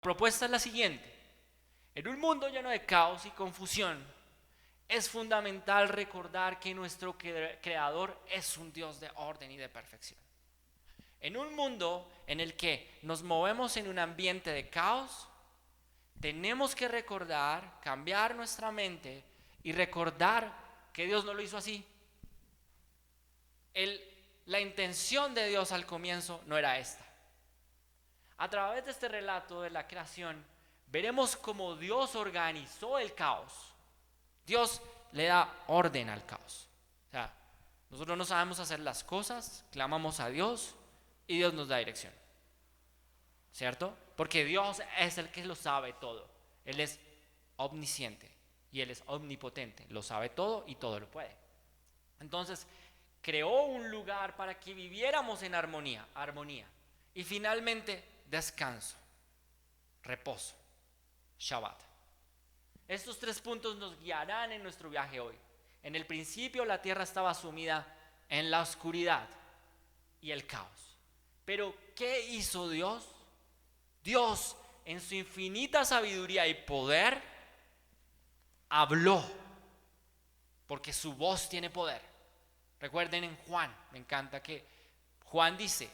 La propuesta es la siguiente. En un mundo lleno de caos y confusión, es fundamental recordar que nuestro creador es un Dios de orden y de perfección. En un mundo en el que nos movemos en un ambiente de caos, tenemos que recordar, cambiar nuestra mente y recordar que Dios no lo hizo así. El, la intención de Dios al comienzo no era esta. A través de este relato de la creación, veremos cómo Dios organizó el caos. Dios le da orden al caos. O sea, nosotros no sabemos hacer las cosas, clamamos a Dios y Dios nos da dirección. ¿Cierto? Porque Dios es el que lo sabe todo. Él es omnisciente y Él es omnipotente. Lo sabe todo y todo lo puede. Entonces, creó un lugar para que viviéramos en armonía. Y finalmente, descanso, reposo, Shabbat. Estos 3 puntos nos guiarán en nuestro viaje hoy. En el principio la tierra estaba sumida en la oscuridad y el caos. Pero ¿qué hizo Dios? Dios, en su infinita sabiduría y poder, habló, porque su voz tiene poder. Recuerden en Juan, me encanta que Juan dice: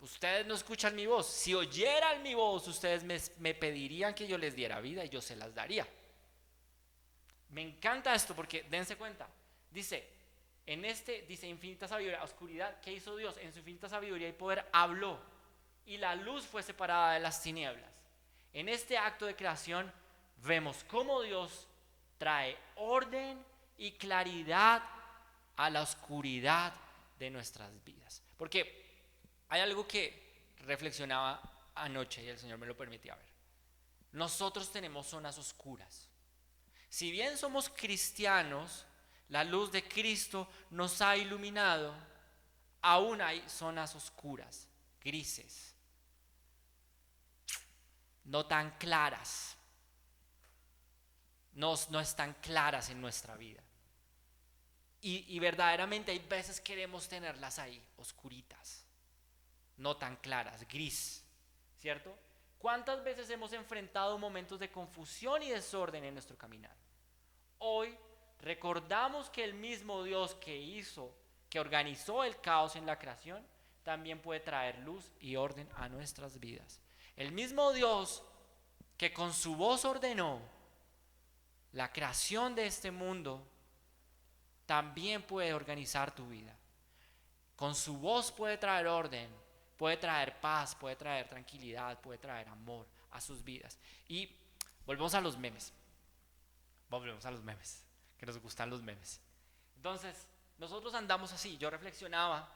ustedes no escuchan mi voz. Si oyeran mi voz, ustedes me pedirían que yo les diera vida y yo se las daría. Me encanta esto porque dense cuenta. Dice infinita sabiduría, oscuridad. ¿Qué hizo Dios? En su infinita sabiduría y poder habló y la luz fue separada de las tinieblas. En este acto de creación vemos cómo Dios trae orden y claridad a la oscuridad de nuestras vidas. Porque hay algo que reflexionaba anoche y el Señor me lo permitía ver. Nosotros tenemos zonas oscuras. Si bien somos cristianos, la luz de Cristo nos ha iluminado, aún hay zonas oscuras, grises, no tan claras, no están claras en nuestra vida. Y verdaderamente hay veces queremos tenerlas ahí, oscuritas, no tan claras, gris, ¿cierto? ¿Cuántas veces hemos enfrentado momentos de confusión y desorden en nuestro caminar? Hoy recordamos que el mismo Dios que organizó el caos en la creación, también puede traer luz y orden a nuestras vidas. El mismo Dios que con su voz ordenó la creación de este mundo, también puede organizar tu vida. Con su voz puede traer orden, puede traer paz, puede traer tranquilidad, puede traer amor a sus vidas. Y volvemos a los memes. Volvemos a los memes, que nos gustan los memes. Entonces, nosotros andamos así. Yo reflexionaba,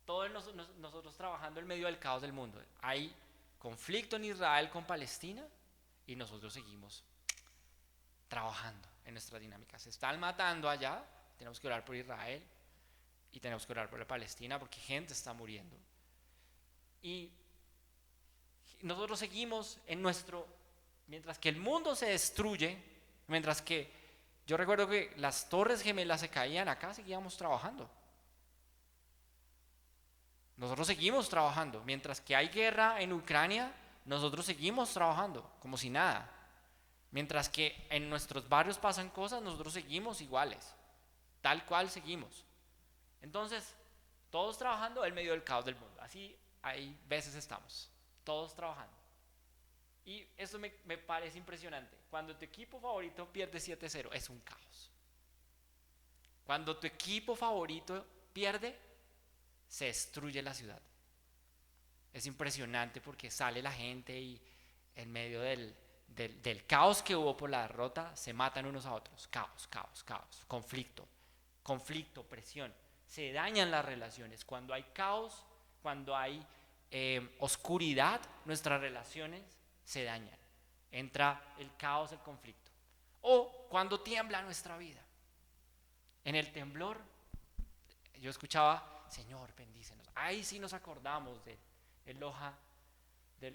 todos nosotros trabajando en medio del caos del mundo. Hay conflicto en Israel con Palestina y nosotros seguimos trabajando en nuestras dinámicas. Se están matando allá, tenemos que orar por Israel y tenemos que orar por la Palestina porque gente está muriendo. Y nosotros seguimos en mientras que el mundo se destruye, mientras que yo recuerdo que las torres gemelas se caían, acá seguíamos trabajando. Nosotros seguimos trabajando. Mientras que hay guerra en Ucrania, nosotros seguimos trabajando como si nada. Mientras que en nuestros barrios pasan cosas, nosotros seguimos iguales. Tal cual seguimos. Entonces, todos trabajando en medio del caos del mundo. Así hay veces estamos, todos trabajando. Y eso me parece impresionante. Cuando tu equipo favorito pierde 7-0, es un caos. Cuando tu equipo favorito pierde, se destruye la ciudad. Es impresionante porque sale la gente y en medio del caos que hubo por la derrota, se matan unos a otros. Caos, caos, caos. Conflicto, presión. Se dañan las relaciones. Cuando hay caos, cuando hay oscuridad, nuestras relaciones se dañan. Entra el caos, el conflicto. O cuando tiembla nuestra vida. En el temblor, yo escuchaba: Señor, bendícenos. Ahí sí nos acordamos del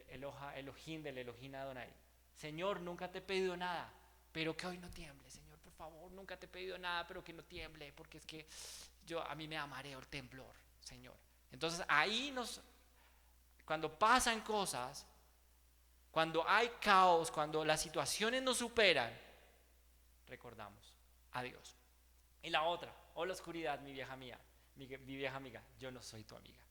Elohim, del Elohim Adonai. Señor, nunca te he pedido nada, pero que hoy no tiemble. Señor, por favor, nunca te he pedido nada, pero que no tiemble, porque es que a mí me da mareo el temblor, Señor. Entonces ahí cuando pasan cosas, Cuando hay caos, cuando las situaciones nos superan, recordamos a Dios. Y la otra, la oscuridad, mi vieja amiga, mi vieja amiga, yo no soy tu amiga.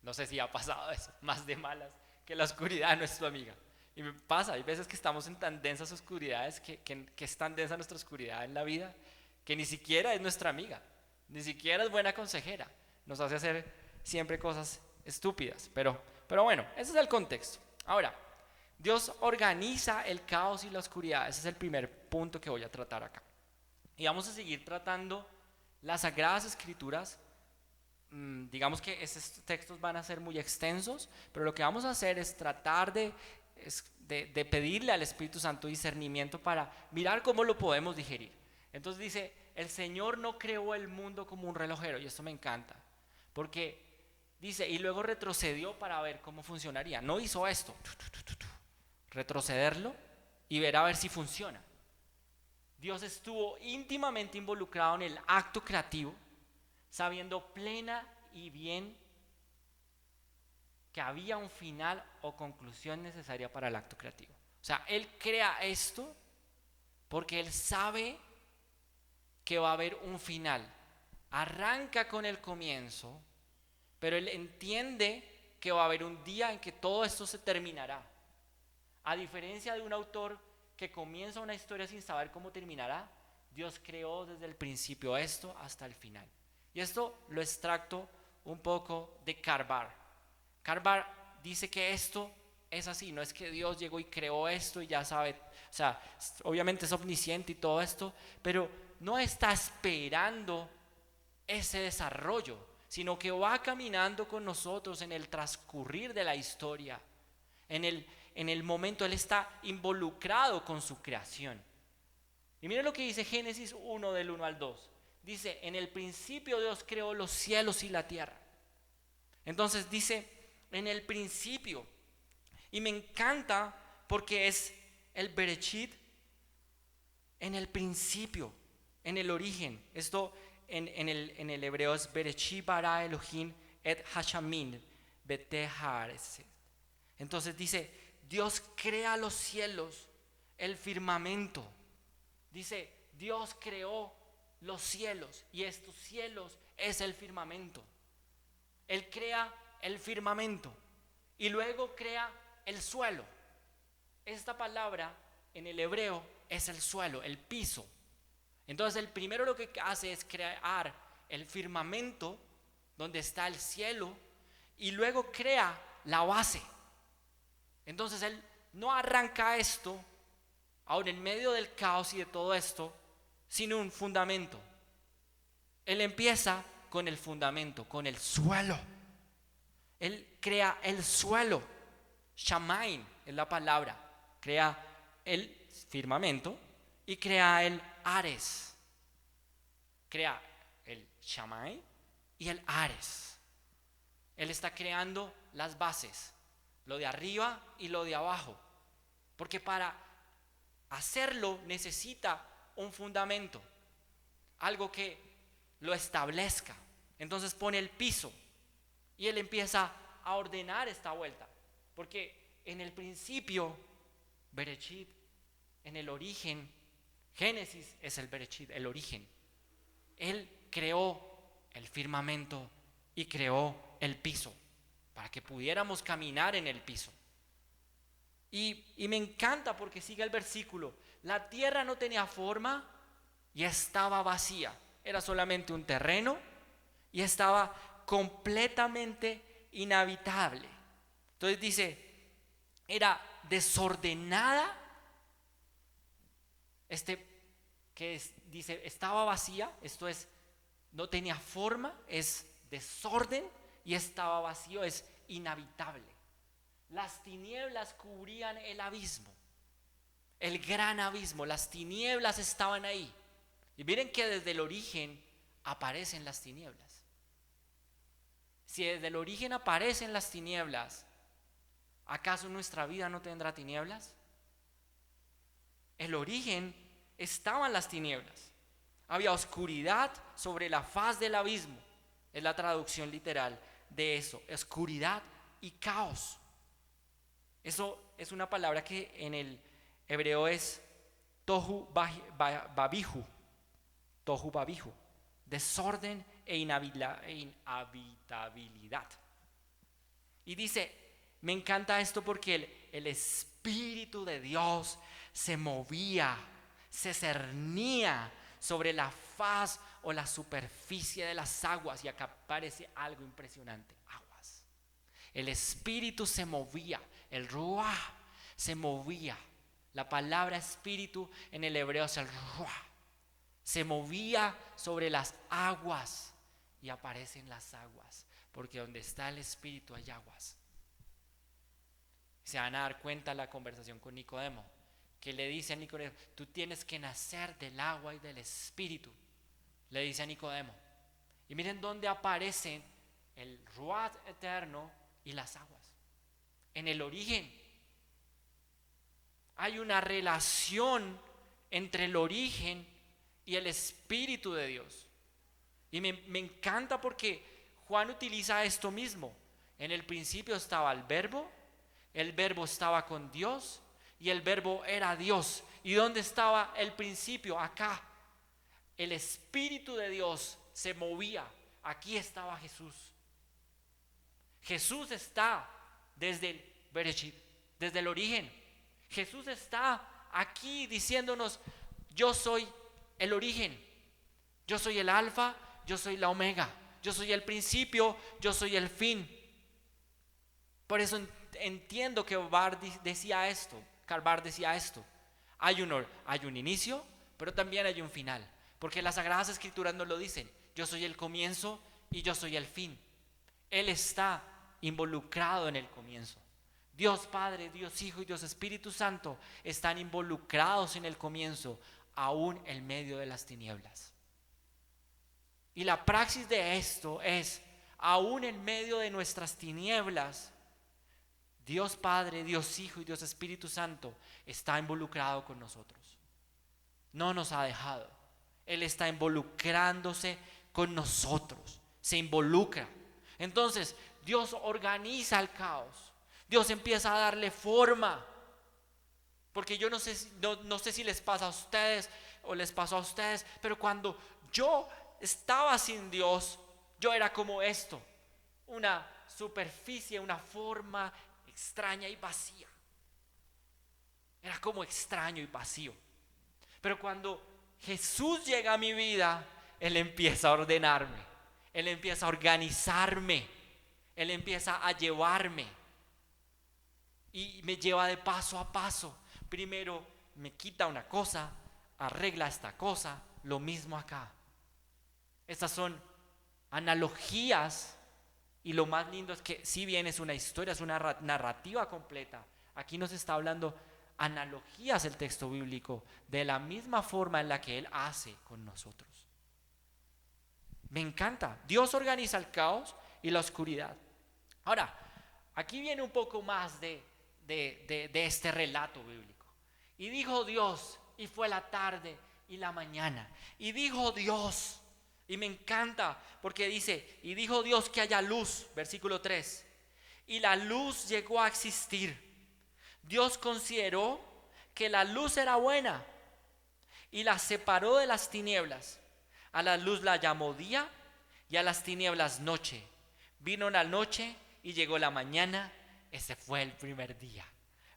No sé si ha pasado eso, más de malas, que la oscuridad no es tu amiga. Y me pasa, hay veces que estamos en tan densas oscuridades, que es tan densa nuestra oscuridad en la vida, que ni siquiera es nuestra amiga, ni siquiera es buena consejera. Nos hace hacer siempre cosas estúpidas. Pero bueno, ese es el contexto. Ahora, Dios organiza el caos y la oscuridad. Ese es el primer punto que voy a tratar acá. Y vamos a seguir tratando las Sagradas Escrituras. Digamos que estos textos van a ser muy extensos, pero lo que vamos a hacer es tratar de pedirle al Espíritu Santo discernimiento para mirar cómo lo podemos digerir. Entonces dice, el Señor no creó el mundo como un relojero, y esto me encanta, porque dice, y luego retrocedió para ver cómo funcionaría. No hizo esto, retrocederlo y ver a ver si funciona. Dios estuvo íntimamente involucrado en el acto creativo, sabiendo plena y bien que había un final o conclusión necesaria para el acto creativo. O sea, Él crea esto porque Él sabe que va a haber un final. Arranca con el comienzo, pero Él entiende que va a haber un día en que todo esto se terminará. A diferencia de un autor que comienza una historia sin saber cómo terminará, Dios creó desde el principio esto hasta el final. Y esto lo extracto un poco de Carbar. Carbar dice que esto es así, no es que Dios llegó y creó esto y ya sabe, o sea, obviamente es omnisciente y todo esto, pero no está esperando ese desarrollo, sino que va caminando con nosotros en el transcurrir de la historia. En el momento Él está involucrado con su creación. Y miren lo que dice Génesis 1 del 1 al 2. Dice, en el principio Dios creó los cielos y la tierra. Entonces dice, en el principio. Y me encanta porque es el Bereshit en el principio, en el origen. Esto en el hebreo es Bereshit bara Elohim et hashamin betehaaretz. Entonces dice, Dios crea los cielos, el firmamento. Dice, Dios creó los cielos y estos cielos es el firmamento. Él crea el firmamento y luego crea el suelo. Esta palabra en el hebreo es el suelo, el piso. Entonces el primero lo que hace es crear el firmamento donde está el cielo y luego crea la base. Entonces Él no arranca esto ahora en medio del caos y de todo esto sin un fundamento. Él empieza con el fundamento, con el suelo. Él crea el suelo. Shamaim es la palabra. Crea el firmamento y crea el Ares. Crea el Shamaim y el Ares. Él está creando las bases, lo de arriba y lo de abajo, porque para hacerlo necesita un fundamento, algo que lo establezca. Entonces pone el piso y Él empieza a ordenar esta vuelta, porque en el principio, Bereshit, en el origen, Génesis es el Bereshit, el origen. Él creó el firmamento y creó el piso para que pudiéramos caminar en el piso. Y me encanta porque sigue el versículo. La tierra no tenía forma y estaba vacía. Era solamente un terreno y estaba completamente inhabitable. Entonces dice, era desordenada. Dice, estaba vacía. Esto es, no tenía forma, es desorden y estaba vacío, es inhabitable. Las tinieblas cubrían el abismo, el gran abismo. Las tinieblas estaban ahí. Y miren que desde el origen aparecen las tinieblas. Si desde el origen aparecen las tinieblas, ¿acaso nuestra vida no tendrá tinieblas? El origen estaban las tinieblas. Había oscuridad sobre la faz del abismo. Es la traducción literal de eso, oscuridad y caos. Eso es una palabra que en el hebreo es tohu babihu, tohu babihu, desorden e inhabitabilidad. Y dice, me encanta esto porque el Espíritu de Dios se movía, se cernía sobre la faz o la superficie de las aguas. Y acá aparece algo impresionante, aguas. El Espíritu se movía, el ruah se movía. La palabra espíritu en el hebreo es el ruah. Se movía sobre las aguas y aparecen las aguas, porque donde está el Espíritu hay aguas. Se van a dar cuenta la conversación con Nicodemo, que le dice a Nicodemo, tú tienes que nacer del agua y del Espíritu, le dice a Nicodemo. Y miren dónde aparecen el ruah eterno y las aguas. En el origen. Hay una relación entre el origen y el Espíritu de Dios. Y me encanta porque Juan utiliza esto mismo. En el principio estaba el verbo estaba con Dios y el verbo era Dios. ¿Y dónde estaba el principio? Acá. El Espíritu de Dios se movía. Aquí estaba Jesús. Jesús está desde el Bereshit, desde el origen. Jesús está aquí diciéndonos, yo soy el origen, yo soy el alfa, yo soy la omega, yo soy el principio, yo soy el fin. Por eso entiendo que Karl Barth decía esto. Hay un inicio, pero también hay un final, porque las Sagradas Escrituras nos lo dicen. Yo soy el comienzo y yo soy el fin. Él está involucrado en el comienzo. Dios Padre, Dios Hijo y Dios Espíritu Santo están involucrados en el comienzo, aún en medio de las tinieblas. Y la praxis de esto es, aún en medio de nuestras tinieblas, Dios Padre, Dios Hijo y Dios Espíritu Santo está involucrado con nosotros. No nos ha dejado. Él está involucrándose con nosotros. Se involucra. Entonces, Dios organiza el caos. Dios empieza a darle forma. Porque yo no sé si les pasa a ustedes o les pasó a ustedes, pero cuando yo estaba sin Dios, yo era como esto. Una superficie, una forma extraña y vacía. Era como extraño y vacío. Pero cuando Jesús llega a mi vida, Él empieza a ordenarme. Él empieza a organizarme. Él empieza a llevarme. Y me lleva de paso a paso. Primero me quita una cosa, arregla esta cosa. Lo mismo acá. Estas son analogías. Y lo más lindo es que si bien es una historia, es una narrativa completa, aquí nos está hablando analogías el texto bíblico de la misma forma en la que Él hace con nosotros. Me encanta. Dios organiza el caos y la oscuridad. Ahora, aquí viene un poco más de este relato bíblico. Y dijo Dios, y fue la tarde y la mañana. Y dijo Dios. Y me encanta porque dice, y dijo Dios que haya luz, versículo 3. Y la luz llegó a existir. Dios consideró que la luz era buena y la separó de las tinieblas. A la luz la llamó día y a las tinieblas noche. Vino la noche y llegó la mañana. Ese fue el primer día.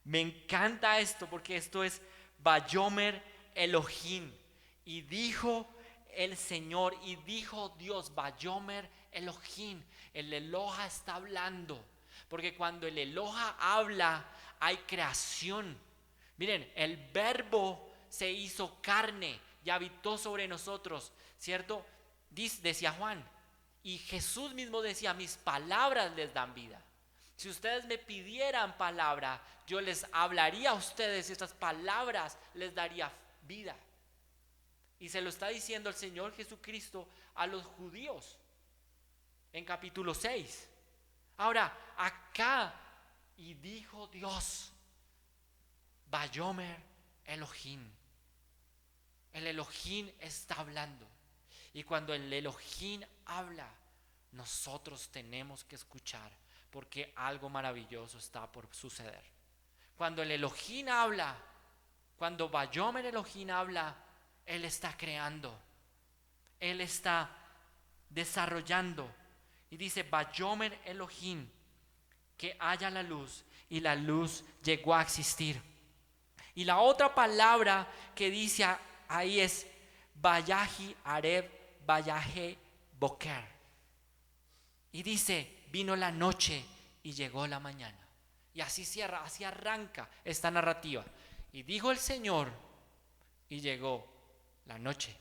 Me encanta esto porque esto es Vayomer Elohim. Y dijo el Señor, y dijo Dios, Vayomer Elohim. El Eloha está hablando, porque cuando el Eloha habla hay creación. Miren, el verbo se hizo carne y habitó sobre nosotros, ¿cierto? Decía Juan, y Jesús mismo decía, mis palabras les dan vida. Si ustedes me pidieran palabra, yo les hablaría a ustedes y estas palabras les daría vida. Y se lo está diciendo el Señor Jesucristo a los judíos en capítulo 6. Ahora, acá, y dijo Dios, Vayomer Elohim. El Elohim está hablando. Y cuando el Elohim habla, nosotros tenemos que escuchar, porque algo maravilloso está por suceder. Cuando el Elohim habla, cuando Vayomer Elohim habla, Él está creando, Él está desarrollando. Y dice Vayomer Elohim, que haya la luz, y la luz llegó a existir. Y la otra palabra que dice ahí es Vayahi Areb Vayahe Boker. Y dice, vino la noche y llegó la mañana. Y así cierra, así arranca esta narrativa. Y dijo el Señor, y llegó la noche.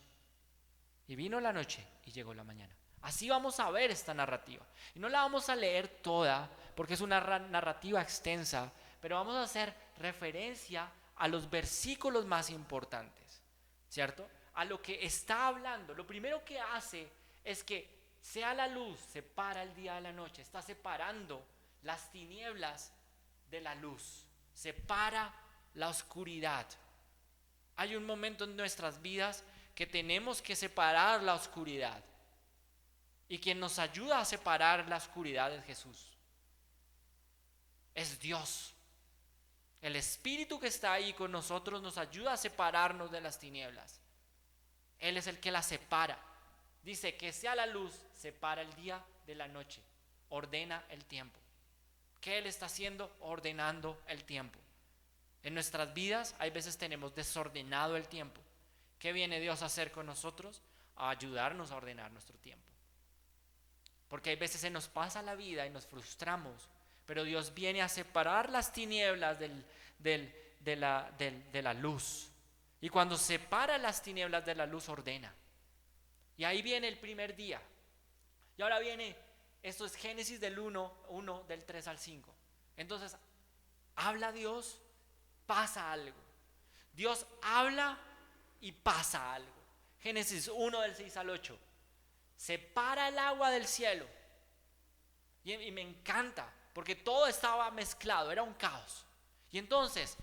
Y vino la noche y llegó la mañana. Así vamos a ver esta narrativa. Y no la vamos a leer toda, porque es una narrativa extensa, pero vamos a hacer referencia a los versículos más importantes, ¿cierto? A lo que está hablando. Lo primero que hace es que sea la luz, separa el día de la noche, está separando las tinieblas de la luz, separa la oscuridad. Hay un momento en nuestras vidas que tenemos que separar la oscuridad, y quien nos ayuda a separar la oscuridad es Jesús, es Dios. El Espíritu que está ahí con nosotros nos ayuda a separarnos de las tinieblas. Él es el que las separa. Dice que sea la luz, separa el día de la noche, ordena el tiempo. ¿Qué Él está haciendo? Ordenando el tiempo. En nuestras vidas hay veces tenemos desordenado el tiempo. ¿Qué viene Dios a hacer con nosotros? A ayudarnos a ordenar nuestro tiempo. Porque hay veces se nos pasa la vida y nos frustramos, pero Dios viene a separar las tinieblas de la luz. Y cuando separa las tinieblas de la luz, ordena. Y ahí viene el primer día. Y ahora viene, esto es Génesis del 1 del 3 al 5. Entonces, habla Dios, pasa algo. Dios habla y pasa algo. Génesis 1 del 6 al 8. Separa el agua del cielo. Y me encanta, porque todo estaba mezclado, era un caos. Y entonces,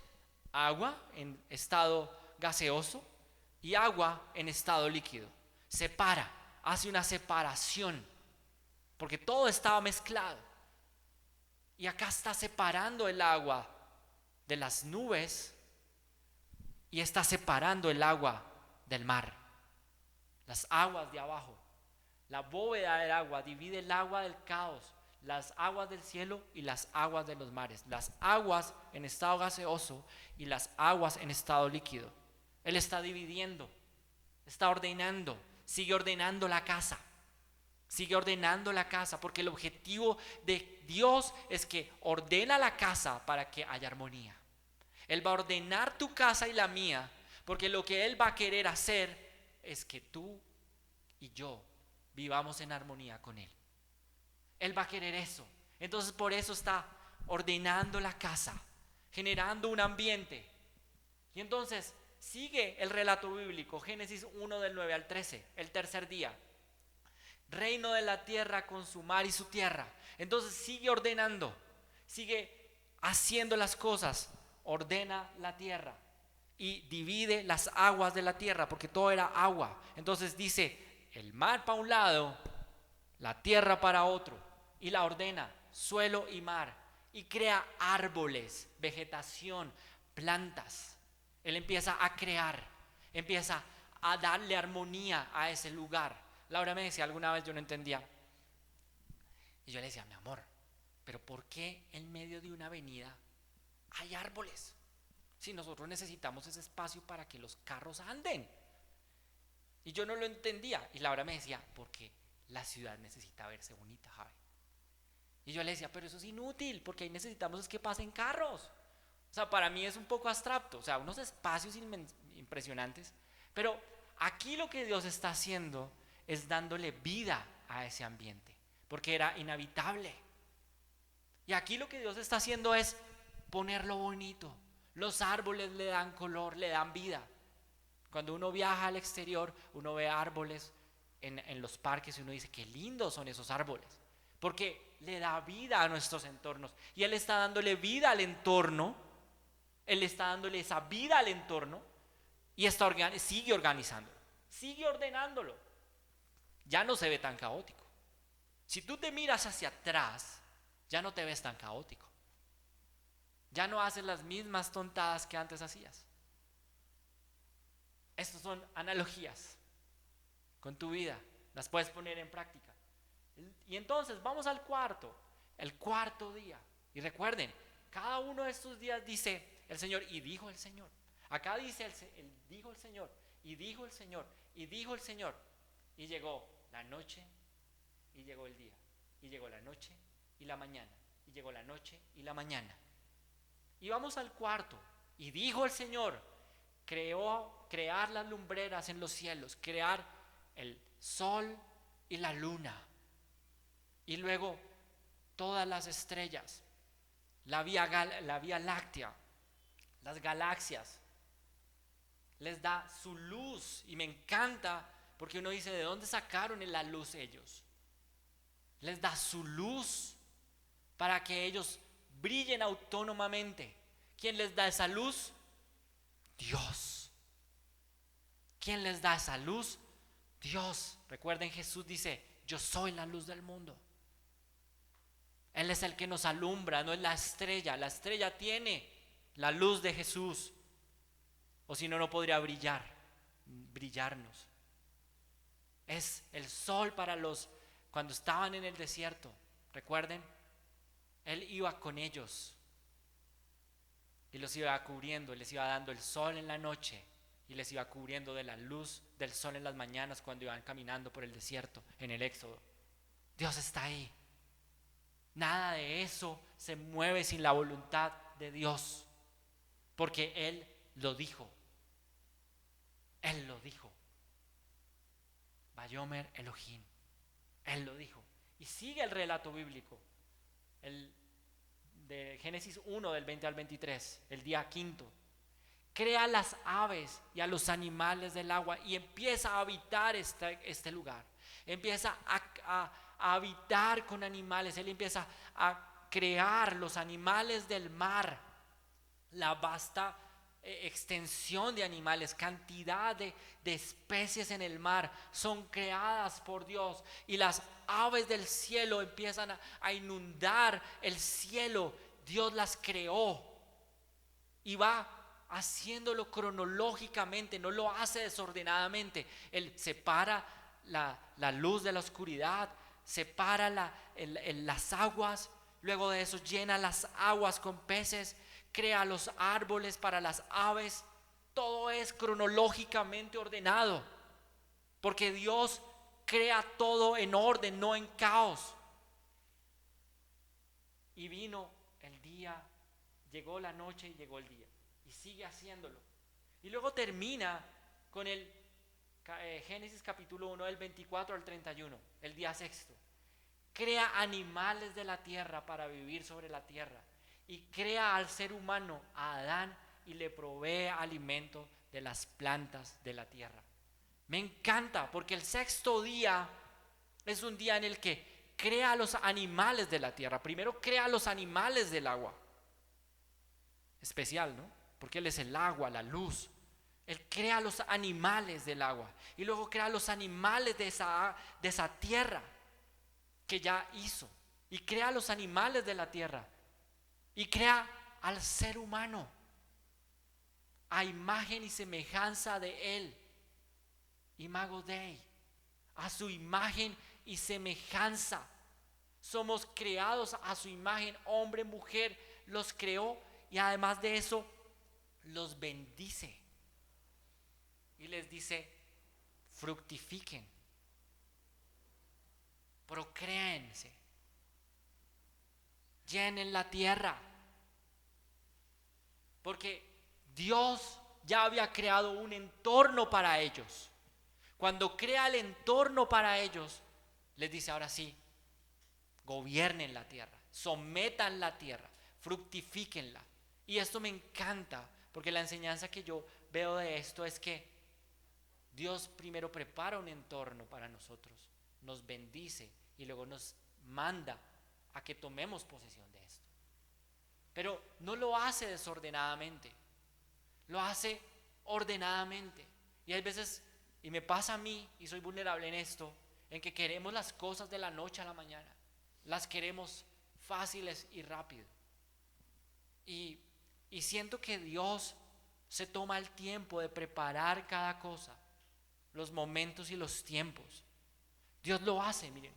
agua en estado gaseoso y agua en estado líquido. Separa, hace una separación, porque todo estaba mezclado. Y acá está separando el agua de las nubes y está separando el agua del mar. Las aguas de abajo. La bóveda del agua divide el agua del caos, las aguas del cielo y las aguas de los mares. Las aguas en estado gaseoso y las aguas en estado líquido. Él está dividiendo, está ordenando, sigue ordenando la casa. Sigue ordenando la casa, porque el objetivo de Dios es que ordena la casa para que haya armonía. Él va a ordenar tu casa y la mía, porque lo que Él va a querer hacer es que tú y yo vivamos en armonía con Él. Él va a querer eso. Entonces por eso está ordenando la casa, generando un ambiente. Y entonces sigue el relato bíblico, Génesis 1 del 9 al 13, el tercer día. Reino de la tierra con su mar y su tierra. Entonces sigue ordenando, sigue haciendo las cosas, ordena la tierra y divide las aguas de la tierra, porque todo era agua. Entonces dice, el mar para un lado, la tierra para otro, y la ordena, suelo y mar, y crea árboles, vegetación, plantas. Él empieza a crear, empieza a darle armonía a ese lugar. Laura me decía alguna vez, yo no entendía, y yo le decía, mi amor, pero ¿por qué en medio de una avenida hay árboles? Si nosotros necesitamos ese espacio para que los carros anden. Y yo no lo entendía. Y Laura me decía, porque la ciudad necesita verse bonita, Javi. Y yo le decía, pero eso es inútil, porque ahí necesitamos es que pasen carros. O sea, para mí es un poco abstracto. O sea, unos espacios impresionantes. Pero aquí lo que Dios está haciendo es dándole vida a ese ambiente, porque era inhabitable. Y aquí lo que Dios está haciendo es ponerlo bonito. Los árboles le dan color, le dan vida. Cuando uno viaja al exterior, uno ve árboles en los parques y uno dice, qué lindos son esos árboles, porque le da vida a nuestros entornos. Y Él está dándole vida al entorno, Él está dándole esa vida al entorno y sigue organizándolo, sigue ordenándolo. Ya no se ve tan caótico. Si tú te miras hacia atrás, ya no te ves tan caótico. Ya no haces las mismas tontadas que antes hacías. Estas son analogías con tu vida. Las puedes poner en práctica. Y entonces vamos al el cuarto día. Y recuerden, cada uno de estos días dice el Señor y dijo el Señor. Acá dice dijo el Señor y dijo el Señor y dijo el Señor. Y llegó la noche y llegó el día. Y llegó la noche y la mañana. Y llegó la noche y la mañana. Y vamos al cuarto. Y dijo el Señor, crear las lumbreras en los cielos, crear el sol y la luna. Y luego todas las estrellas, la vía láctea, las galaxias. Les da su luz. Y me encanta porque uno dice, ¿de dónde sacaron la luz ellos? Les da su luz para que ellos brillen autónomamente. ¿Quién les da esa luz? Dios. ¿Quién les da esa luz? Dios. Recuerden, Jesús dice, yo soy la luz del mundo. Él es el que nos alumbra, no es la estrella. La estrella tiene la luz de Jesús. O si no, no podría brillarnos. Es el sol para cuando estaban en el desierto. Recuerden, Él iba con ellos y los iba cubriendo, les iba dando el sol en la noche y les iba cubriendo de la luz del sol en las mañanas cuando iban caminando por el desierto en el Éxodo. Dios está ahí. Nada de eso se mueve sin la voluntad de Dios, porque Él lo dijo. Él lo dijo. Vayomer Elohim. Él lo dijo. Y sigue el relato bíblico. El de Génesis 1 del 20 al 23, el día quinto. Crea las aves y a los animales del agua y empieza a habitar este lugar. Empieza a habitar con animales. Él empieza a crear los animales del mar. La vasta extensión de animales, cantidad de especies en el mar son creadas por Dios, y las aves del cielo empiezan a inundar el cielo. Dios las creó y va haciéndolo cronológicamente, no lo hace desordenadamente. Él separa la luz de la oscuridad, separa las aguas, luego de eso llena las aguas con peces, crea los árboles para las aves. Todo es cronológicamente ordenado, porque Dios crea todo en orden, no en caos. Y vino el día, llegó la noche y llegó el día, y sigue haciéndolo. Y luego termina con el Génesis capítulo 1 del 24 al 31, el día sexto. Crea animales de la tierra para vivir sobre la tierra, y crea al ser humano, a Adán, y le provee alimento de las plantas de la tierra. Me encanta porque el sexto día es un día en el que crea a los animales de la tierra. Primero crea a los animales del agua. Especial, ¿no? Porque Él es el agua, la luz. Él crea a los animales del agua y luego crea a los animales de esa tierra que ya hizo, y crea a los animales de la tierra y crea al ser humano a imagen y semejanza de Él. Imago Dei, a su imagen y semejanza. Somos creados a su imagen, hombre, mujer, los creó, y además de eso los bendice y les dice: fructifiquen, procréense, llenen la tierra, porque Dios ya había creado un entorno para ellos. Cuando crea el entorno para ellos, les dice: ahora sí, gobiernen la tierra, sometan la tierra, fructifíquenla. Y esto me encanta, porque la enseñanza que yo veo de esto es que Dios primero prepara un entorno para nosotros, nos bendice y luego nos manda a que tomemos posesión de esto. Pero no lo hace desordenadamente, lo hace ordenadamente. Y hay veces, y me pasa a mí, y soy vulnerable en esto, en que queremos las cosas de la noche a la mañana, las queremos fáciles y rápido. Y, y siento que Dios se toma el tiempo de preparar cada cosa, los momentos y los tiempos. Dios lo hace, miren,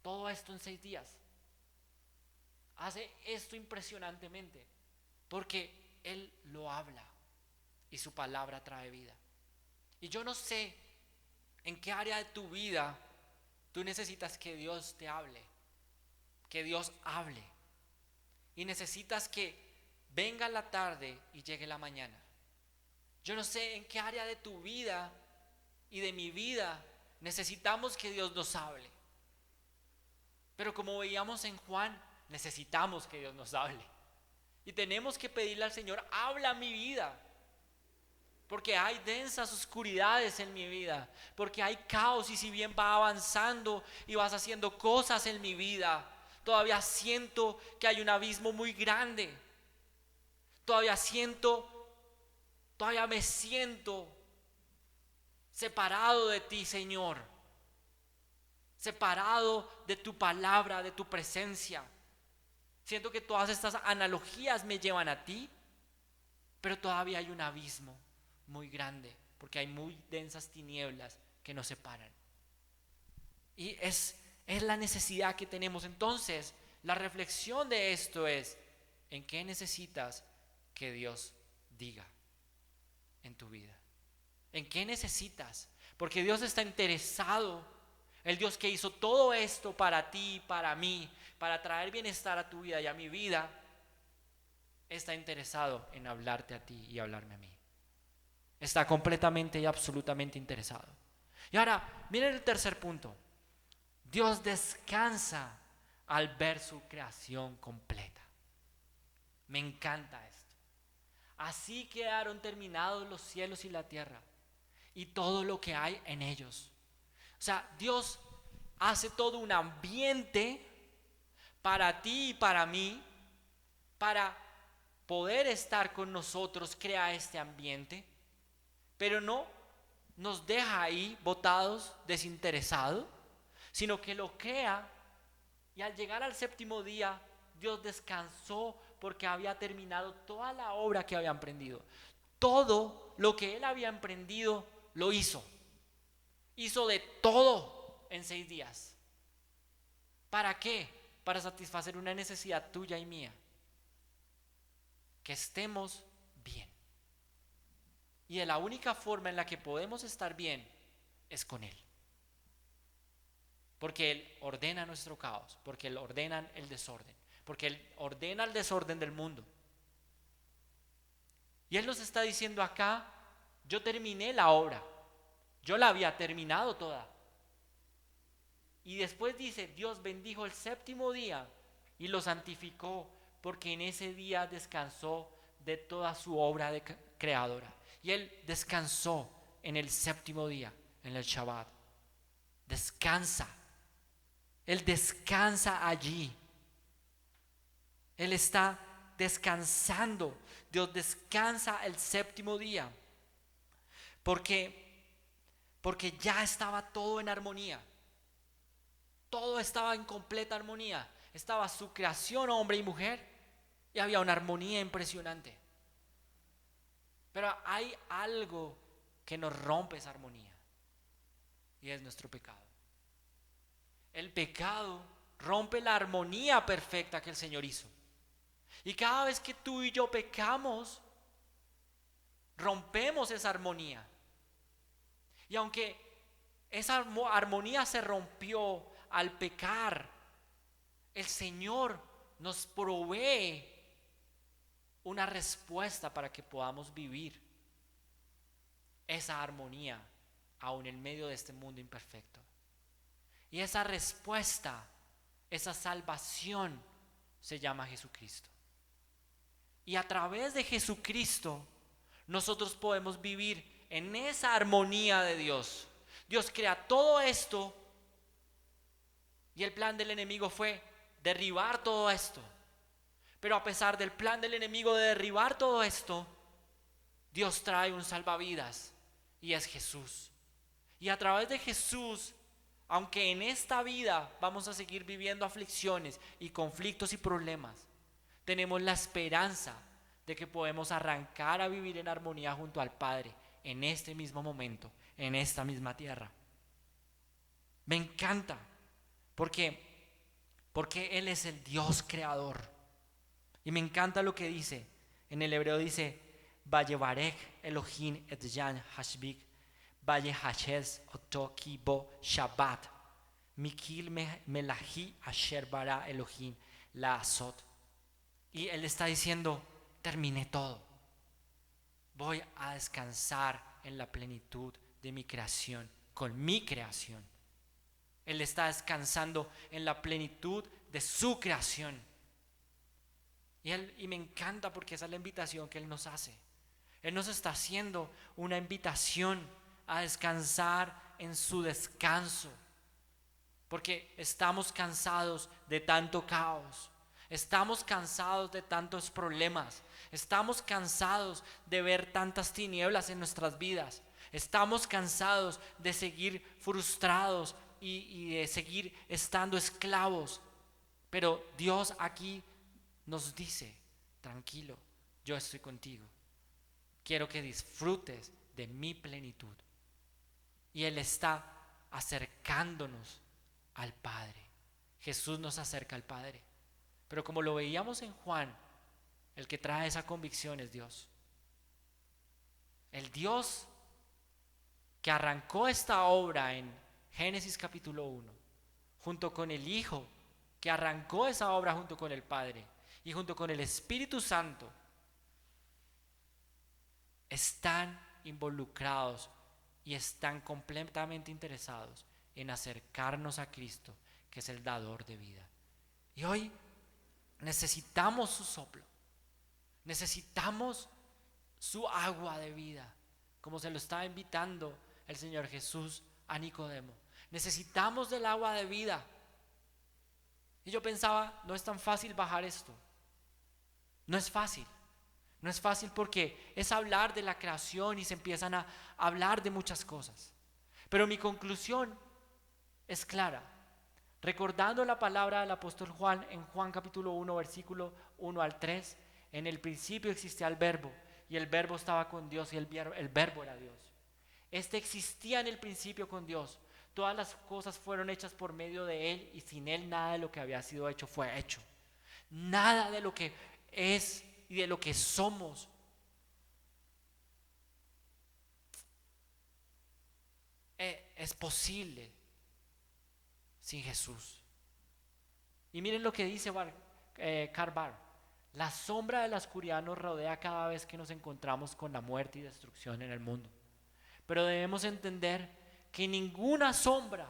todo esto en 6 días. Hace esto impresionantemente, porque Él lo habla y su palabra trae vida. Y yo no sé en qué área de tu vida tú necesitas que Dios te hable, que Dios hable. Y necesitas que venga la tarde y llegue la mañana. Yo no sé en qué área de tu vida y de mi vida necesitamos que Dios nos hable. Pero como veíamos en Juan, necesitamos que Dios nos hable. Y tenemos que pedirle al Señor, habla mi vida. Porque hay densas oscuridades en mi vida. Porque hay caos, y si bien va avanzando y vas haciendo cosas en mi vida, todavía siento que hay un abismo muy grande. Todavía me siento separado de ti, Señor. Separado de tu palabra, de tu presencia. Siento que todas estas analogías me llevan a ti, pero todavía hay un abismo muy grande, porque hay muy densas tinieblas que nos separan. Y es la necesidad que tenemos. Entonces, la reflexión de esto es: ¿en qué necesitas que Dios diga en tu vida? ¿En qué necesitas? Porque Dios está interesado. El Dios que hizo todo esto para ti, para mí, para traer bienestar a tu vida y a mi vida, está interesado en hablarte a ti y hablarme a mí. Está completamente y absolutamente interesado. Y ahora, miren el tercer punto. Dios descansa al ver su creación completa. Me encanta esto. Así quedaron terminados los cielos y la tierra y todo lo que hay en ellos. O sea, Dios hace todo un ambiente para ti y para mí, para poder estar con nosotros. Crea este ambiente, pero no nos deja ahí botados, desinteresados, sino que lo crea, y al llegar al 7º día, Dios descansó porque había terminado toda la obra que había emprendido. Todo lo que Él había emprendido lo hizo. Hizo de todo en 6 días. ¿Para qué? Para satisfacer una necesidad tuya y mía. Que estemos bien. Y de la única forma en la que podemos estar bien es con Él. Porque Él ordena nuestro caos, porque Él ordena el desorden, porque Él ordena el desorden del mundo. Y Él nos está diciendo acá: yo terminé la obra, yo la había terminado toda. Y después dice: Dios bendijo el 7º día y lo santificó, porque en ese día descansó de toda su obra creadora. Y Él descansó en el 7º día, en el Shabbat. Descansa. Él descansa allí. Él está descansando. Dios descansa el 7º día. Porque ya estaba todo en armonía. Todo estaba en completa armonía. Estaba su creación, hombre y mujer, y había una armonía impresionante. Pero hay algo que nos rompe esa armonía, y es nuestro pecado. El pecado rompe la armonía perfecta que el Señor hizo. Y cada vez que tú y yo pecamos, rompemos esa armonía. Y aunque esa armonía se rompió al pecar, el Señor nos provee una respuesta para que podamos vivir esa armonía aún en medio de este mundo imperfecto. Y esa respuesta, esa salvación, se llama Jesucristo. Y a través de Jesucristo nosotros podemos vivir en esa armonía de Dios. Dios crea todo esto, y el plan del enemigo fue derribar todo esto. Pero a pesar del plan del enemigo de derribar todo esto, Dios trae un salvavidas, y es Jesús. Y a través de Jesús, aunque en esta vida vamos a seguir viviendo aflicciones y conflictos y problemas, Tenemos la esperanza de que podemos arrancar a vivir en armonía junto al Padre en este mismo momento, en esta misma tierra. Me encanta porque Él es el Dios creador. Y me encanta lo que dice. En el hebreo dice, Vayevarech Elohim et Yan Hashbik, Vaye Hashes Otoki Bo Shabbat, Mikil Melahi Asher Bara Elohim La Azot. Y Él está diciendo, terminé todo. Voy a descansar en la plenitud de mi creación, con mi creación. Él está descansando en la plenitud de su creación. Y me encanta porque esa es la invitación que Él nos hace. Él nos está haciendo una invitación a descansar en su descanso. Porque estamos cansados de tanto caos. Estamos cansados de tantos problemas. Estamos cansados de ver tantas tinieblas en nuestras vidas. Estamos cansados de seguir frustrados y de seguir estando esclavos. Pero Dios aquí nos dice, tranquilo, yo estoy contigo. Quiero que disfrutes de mi plenitud. Y Él está acercándonos al Padre. Jesús nos acerca al Padre. Pero como lo veíamos en Juan, el que trae esa convicción es Dios. El Dios que arrancó esta obra en Génesis capítulo 1, junto con el Hijo, que arrancó esa obra junto con el Padre y junto con el Espíritu Santo, están involucrados y están completamente interesados en acercarnos a Cristo, que es el dador de vida. Y hoy necesitamos su soplo, necesitamos su agua de vida, como se lo estaba invitando el Señor Jesús a Nicodemo. Necesitamos del agua de vida. Y yo pensaba, no es tan fácil bajar esto. No es fácil. No es fácil porque es hablar de la creación y se empiezan a hablar de muchas cosas. Pero mi conclusión es clara. Recordando la palabra del apóstol Juan en Juan capítulo 1, versículo 1 al 3, en el principio existía el verbo y el verbo estaba con Dios y el verbo era Dios. Este existía en el principio con Dios. Todas las cosas fueron hechas por medio de Él y sin Él nada de lo que había sido hecho fue hecho. Nada de lo que es y de lo que somos es posible sin Jesús. Y miren lo que dice Karl Barth: la sombra de la oscuridad nos rodea cada vez que nos encontramos con la muerte y destrucción en el mundo. Pero debemos entender que ninguna sombra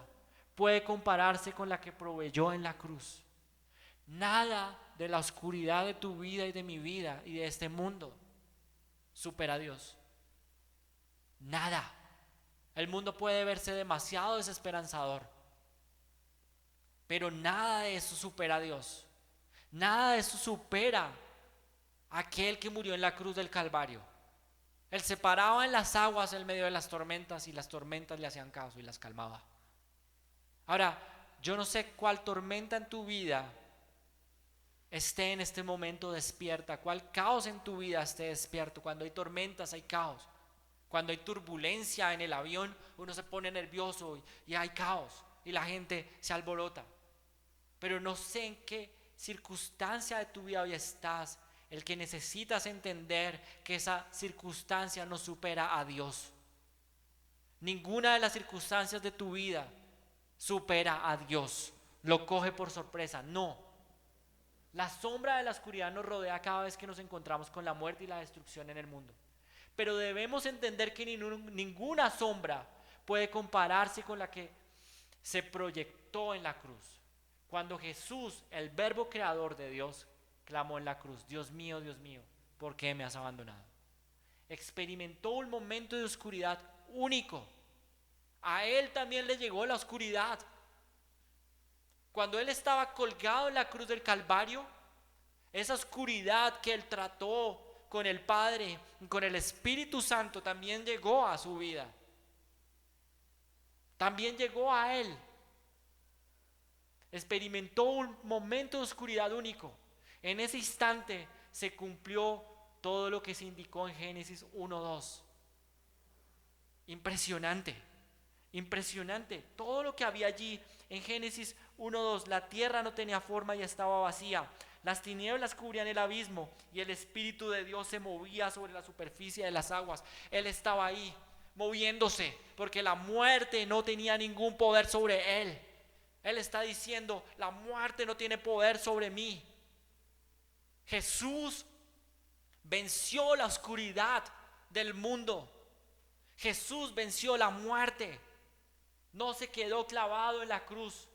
puede compararse con la que proveyó en la cruz. Nada de la oscuridad de tu vida y de mi vida y de este mundo supera a Dios. Nada. El mundo puede verse demasiado desesperanzador, pero nada de eso supera a Dios. Nada de eso supera a aquel que murió en la cruz del Calvario. Él se paraba en las aguas en medio de las tormentas y las tormentas le hacían caso y las calmaba. Ahora, yo no sé cuál tormenta en tu vida esté en este momento despierta, cuál caos en tu vida esté despierto. Cuando hay tormentas hay caos. Cuando hay turbulencia en el avión uno se pone nervioso y hay caos y la gente se alborota. Pero no sé en qué circunstancia de tu vida hoy estás, el que necesitas entender que esa circunstancia no supera a Dios. Ninguna de las circunstancias de tu vida supera a Dios, lo coge por sorpresa, no. La sombra de la oscuridad nos rodea cada vez que nos encontramos con la muerte y la destrucción en el mundo. Pero debemos entender que ninguna sombra puede compararse con la que se proyectó en la cruz. Cuando Jesús, el verbo creador de Dios, clamó en la cruz: Dios mío, ¿por qué me has abandonado? Experimentó un momento de oscuridad único. A Él también le llegó la oscuridad. Cuando Él estaba colgado en la cruz del Calvario, esa oscuridad que Él trató con el Padre y con el Espíritu Santo también llegó a su vida. También llegó a Él. Experimentó un momento de oscuridad único. En ese instante se cumplió todo lo que se indicó en Génesis 1:2. Impresionante, impresionante. Todo lo que había allí en Génesis 1:2. La tierra no tenía forma y estaba vacía. Las tinieblas cubrían el abismo y el Espíritu de Dios se movía sobre la superficie de las aguas. Él estaba ahí, moviéndose, porque la muerte no tenía ningún poder sobre él. Él está diciendo, la muerte no tiene poder sobre mí. Jesús venció la oscuridad del mundo. Jesús venció la muerte. No se quedó clavado en la cruz.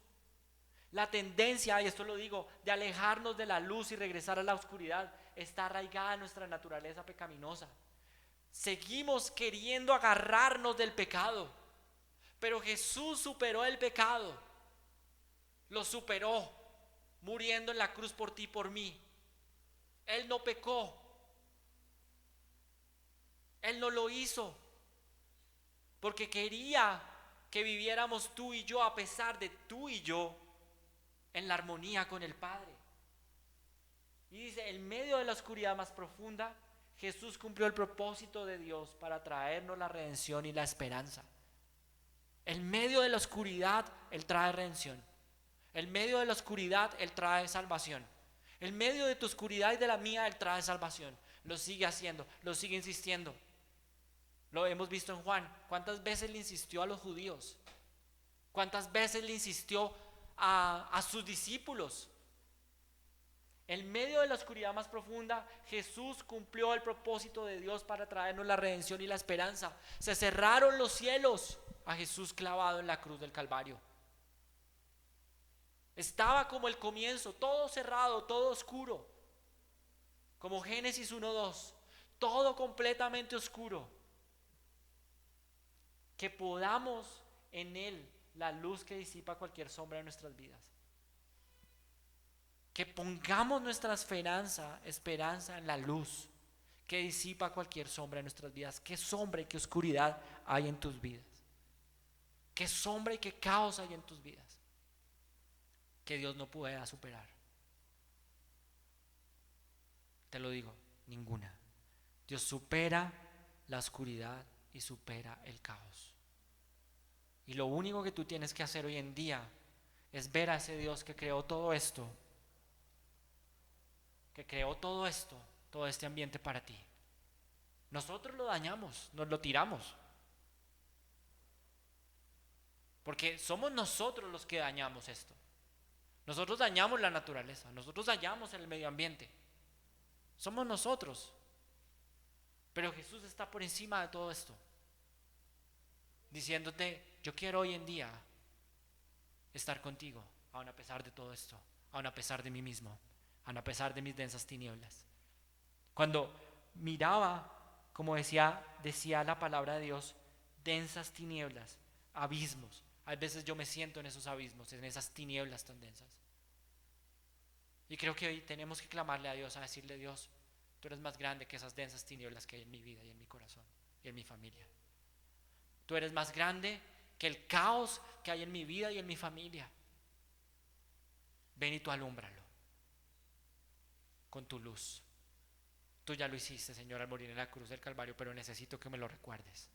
La tendencia, y esto lo digo, de alejarnos de la luz y regresar a la oscuridad está arraigada en nuestra naturaleza pecaminosa. Seguimos queriendo agarrarnos del pecado, pero Jesús superó el pecado. Lo superó, muriendo en la cruz por ti y por mí. Él no pecó. Él no lo hizo porque quería que viviéramos tú y yo, a pesar de tú y yo, en la armonía con el Padre. Y dice, en medio de la oscuridad más profunda, Jesús cumplió el propósito de Dios para traernos la redención y la esperanza. En medio de la oscuridad, Él trae redención. En medio de la oscuridad, Él trae salvación. En medio de tu oscuridad y de la mía, Él trae salvación. Lo sigue haciendo, lo sigue insistiendo. Lo hemos visto en Juan. ¿Cuántas veces le insistió a los judíos? ¿Cuántas veces le insistió a sus discípulos? En medio de la oscuridad más profunda, Jesús cumplió el propósito de Dios para traernos la redención y la esperanza. Se cerraron los cielos a Jesús clavado en la cruz del Calvario. Estaba como el comienzo, todo cerrado, todo oscuro, como Génesis 1:2, todo completamente oscuro. Que podamos en Él la luz que disipa cualquier sombra de nuestras vidas. Que pongamos nuestra esperanza en la luz que disipa cualquier sombra de nuestras vidas. ¿Qué sombra y qué oscuridad hay en tus vidas? ¿Qué sombra y qué caos hay en tus vidas que Dios no pueda superar? Te lo digo, ninguna. Dios supera la oscuridad y supera el caos. Y lo único que tú tienes que hacer hoy en día es ver a ese Dios que creó todo esto, todo este ambiente para ti. Nosotros lo dañamos, nos lo tiramos, porque somos nosotros los que dañamos esto. Nosotros dañamos la naturaleza, nosotros dañamos el medio ambiente. Somos nosotros. Pero Jesús está por encima de todo esto, diciéndote, yo quiero hoy en día estar contigo, aun a pesar de todo esto, aun a pesar de mí mismo, aun a pesar de mis densas tinieblas. Cuando miraba, como decía la palabra de Dios, densas tinieblas, abismos. A veces yo me siento en esos abismos, en esas tinieblas tan densas. Y creo que hoy tenemos que clamarle a Dios, a decirle, Dios, tú eres más grande que esas densas tinieblas que hay en mi vida y en mi corazón y en mi familia. Tú eres más grande que el caos que hay en mi vida y en mi familia. Ven y tú alúmbralo con tu luz. Tú ya lo hiciste, Señor, al morir en la cruz del Calvario, pero necesito que me lo recuerdes.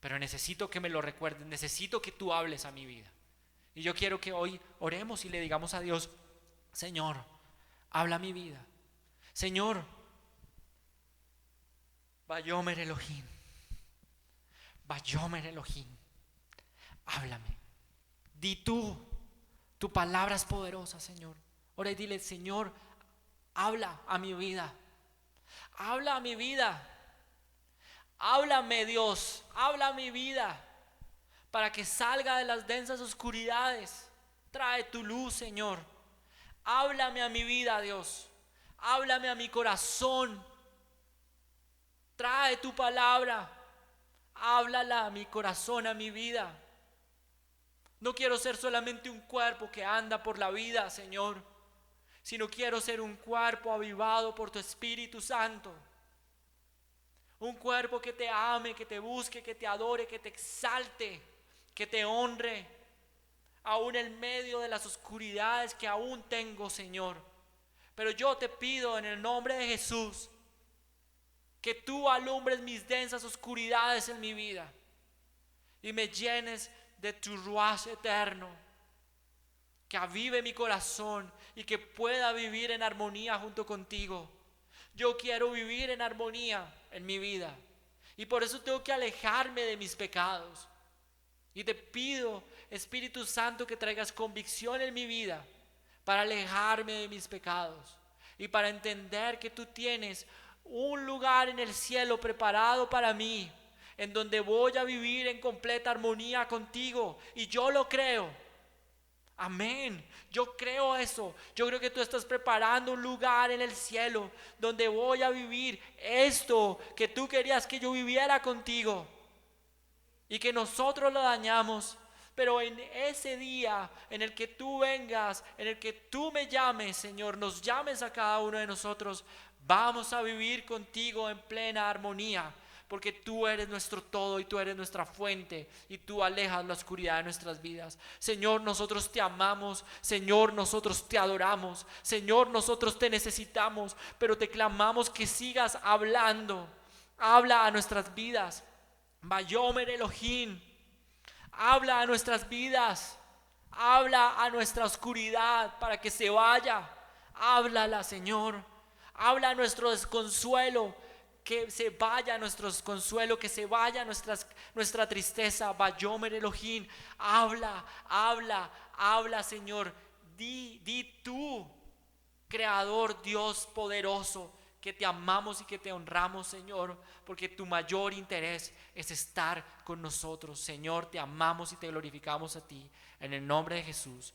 Necesito que tú hables a mi vida. Y yo quiero que hoy oremos y le digamos a Dios, Señor, habla a mi vida. Señor, Vayomer Elohim, Vayomer Elohim, háblame. Di tu palabra es poderosa, Señor. Ora y dile, Señor, habla a mi vida. Habla a mi vida. Háblame, Dios, habla a mi vida para que salga de las densas oscuridades. Trae tu luz, Señor. Háblame a mi vida, Dios. Háblame a mi corazón. Trae tu palabra. Háblala a mi corazón, a mi vida. No quiero ser solamente un cuerpo que anda por la vida, Señor, sino quiero ser un cuerpo avivado por tu Espíritu Santo. Un cuerpo que te ame, que te busque, que te adore, que te exalte, que te honre, aún en medio de las oscuridades que aún tengo, Señor. Pero yo te pido en el nombre de Jesús que tú alumbres mis densas oscuridades en mi vida y me llenes de tu ruaj eterno, que avive mi corazón y que pueda vivir en armonía junto contigo. Yo quiero vivir en armonía en mi vida y por eso tengo que alejarme de mis pecados. Y te pido, Espíritu Santo, que traigas convicción en mi vida para alejarme de mis pecados y para entender que tú tienes un lugar en el cielo preparado para mí, en donde voy a vivir en completa armonía contigo. Y yo lo creo. Amén. Yo creo eso. Yo creo que tú estás preparando un lugar en el cielo donde voy a vivir esto que tú querías que yo viviera contigo y que nosotros lo dañamos. Pero en ese día en el que tú vengas, en el que tú me llames, Señor, nos llames a cada uno de nosotros, vamos a vivir contigo en plena armonía, porque tú eres nuestro todo y tú eres nuestra fuente y tú alejas la oscuridad de nuestras vidas. Señor, nosotros te amamos. Señor, nosotros te adoramos. Señor, nosotros te necesitamos, pero te clamamos que sigas hablando. Habla a nuestras vidas. Vayomer Elohim, habla a nuestras vidas, habla a nuestra oscuridad para que se vaya. Háblala, Señor. Habla a nuestro desconsuelo, que se vaya nuestro desconsuelo, que se vaya nuestra tristeza. Vayomer Elohim, habla, habla, habla, Señor. Di tú, Creador, Dios poderoso, que te amamos y que te honramos, Señor, porque tu mayor interés es estar con nosotros. Señor, te amamos y te glorificamos a ti. En el nombre de Jesús.